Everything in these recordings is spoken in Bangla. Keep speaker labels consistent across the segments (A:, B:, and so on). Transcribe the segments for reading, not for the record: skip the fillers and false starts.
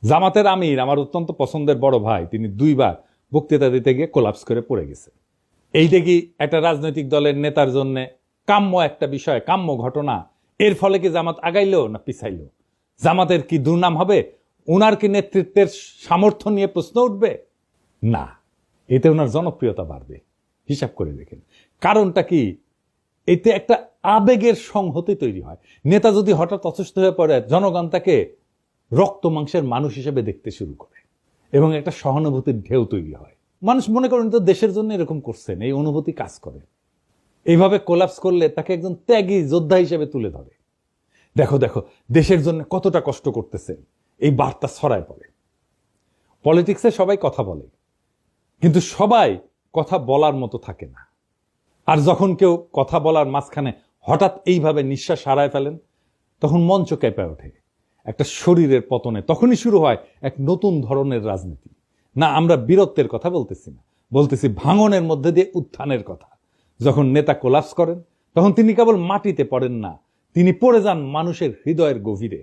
A: জামাতের আমির আমার অত্যন্ত পছন্দের বড় ভাই, তিনি 2বার বক্তৃতা দিতে গিয়ে কোলাপস করে পড়ে গেছে। এইটা কি একটা রাজনৈতিক দলের নেতার জন্য কাম্য একটা বিষয়, কাম্য ঘটনা? এর ফলে কি জামাত আগাইলো না পিছাইলো? জামাতের কি দুর্নাম হবে? ওনার কি নেতৃত্বের সামর্থ্য নিয়ে প্রশ্ন উঠবে? না, এতে ওনার জনপ্রিয়তা বাড়বে। হিসাব করে দেখেন কারণটা কি? এতে একটা আবেগের সংহতি তৈরি হয়। নেতা যদি হঠাৎ অসুস্থ হয়ে পড়ে, জনগণ তাকে রক্ত মাংসের মানুষ হিসেবে দেখতে শুরু করে এবং একটা সহানুভূতির ঢেউ তৈরি হয়। মানুষ মনে করেন তো দেশের জন্য এরকম করছেন, এই অনুভূতি কাজ করে। এইভাবে কোলাপস করলে তাকে একজন ত্যাগী যোদ্ধা হিসেবে তুলে ধরে। দেখো দেখো দেশের জন্য কতটা কষ্ট করতেছেন, এই বার্তা ছড়ায় পড়ে। পলিটিক্সে সবাই কথা বলে, কিন্তু সবাই কথা বলার মতো থাকে না। আর যখন কেউ কথা বলার মাঝখানে হঠাৎ এইভাবে নিঃশ্বাস হারায় ফেলেন, তখন মঞ্চ কেঁপে ওঠে। একটা শরীরের পতনে তখনই শুরু হয় এক নতুন ধরনের রাজনীতি। না, আমরা বীরত্বের কথা বলতেছি না, বলতেছি ভাঙনের মধ্যে দিয়ে উত্থানের কথা। যখন নেতা কোলাপস করেন, তখন তিনি কেবল মাটিতে পড়েন না, তিনি পড়ে যান মানুষের হৃদয়ের গভীরে।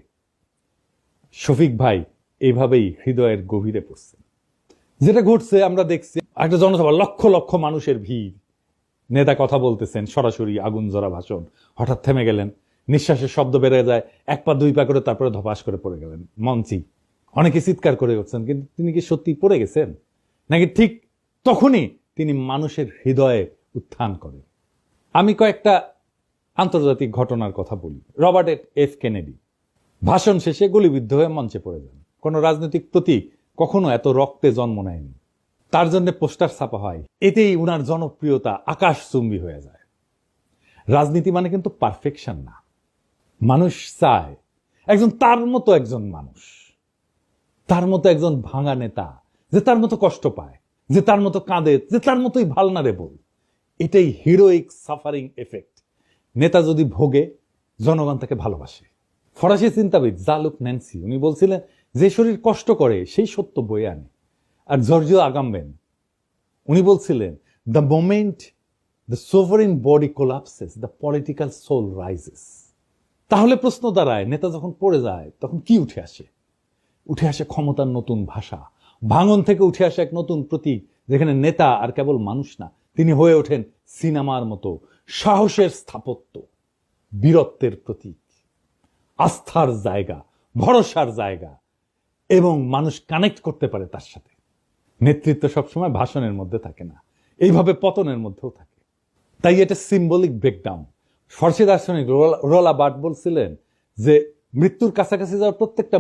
A: শফিক ভাই এইভাবেই হৃদয়ের গভীরে পড়ছেন। যেটা ঘটছে আমরা দেখছি, একটা জনসভা, লক্ষ লক্ষ মানুষের ভিড়, নেতা কথা বলতেছেন, সরাসরি আগুন জ্বরা ভাষণ, হঠাৎ থেমে গেলেন, নিঃশ্বাসের শব্দ বেড়ে যায়, 1 পা 2 পা করে, তারপরে ধপাস করে পড়ে গেলেন মঞ্চেই। অনেকে চিৎকার করে উঠছেন, কিন্তু তিনি কি সত্যি পড়ে গেছেন, নাকি ঠিক তখনই তিনি মানুষের হৃদয়ে উত্থান করেন? আমি কয়েকটা আন্তর্জাতিক ঘটনার কথা বলি। রবার্ট এফ কেনেডি ভাষণ শেষে গুলিবিদ্ধ হয়ে মঞ্চে পড়ে যান। কোন রাজনৈতিক প্রতীক কখনো এত রক্তে জন্ম নেয়নি। তার জন্য পোস্টার ছাপা হয়, এতেই উনার জনপ্রিয়তা আকাশচুম্বী হয়ে যায়। রাজনীতি মানে কিন্তু পারফেকশন না। মানুষ চায় একজন তার মতো একজন মানুষ, তার মতো একজন ভাঙা নেতা, যে তার মতো কষ্ট পায়, যে তার মতো কাঁদে, যে তার মতোই ভালনারেবল। এটাই হিরোইক সাফারিং এফেক্ট। নেতা যদি ভোগে, জনগণ তাকে ভালোবাসে। ফরাসি চিন্তাবিদ জালুক ন্যান্সি উনি বলছিলেন, যে শরীর কষ্ট করে সেই সত্য বয়ে আনে। আর জর্জিও আগাম্বেন উনি বলছিলেন, the moment the sovereign body collapses, the political soul rises. তাহলে প্রশ্ন দাঁড়ায়, নেতা যখন পড়ে যায় তখন কি উঠে আসে? উঠে আসে ক্ষমতার নতুন ভাষা। ভাঙন থেকে উঠে আসে এক নতুন প্রতীক, যেখানে নেতা আর কেবল মানুষ না, তিনি হয়ে ওঠেন সিনেমার মতো সাহসের স্থাপত্য, বীরত্বের প্রতীক, আস্থার জায়গা, ভরসার জায়গা, এবং মানুষ কানেক্ট করতে পারে তার সাথে। নেতৃত্ব সবসময় ভাষণের মধ্যে থাকে না, এইভাবে পতনের মধ্যেও থাকে। তাই এটা সিম্বলিক ব্রেকডাউন। ফরাসি দার্শনিক রোলা বার্থ বলছিলেন যে মৃত্যুর কাছাকাছি যাওয়ার প্রত্যেকটা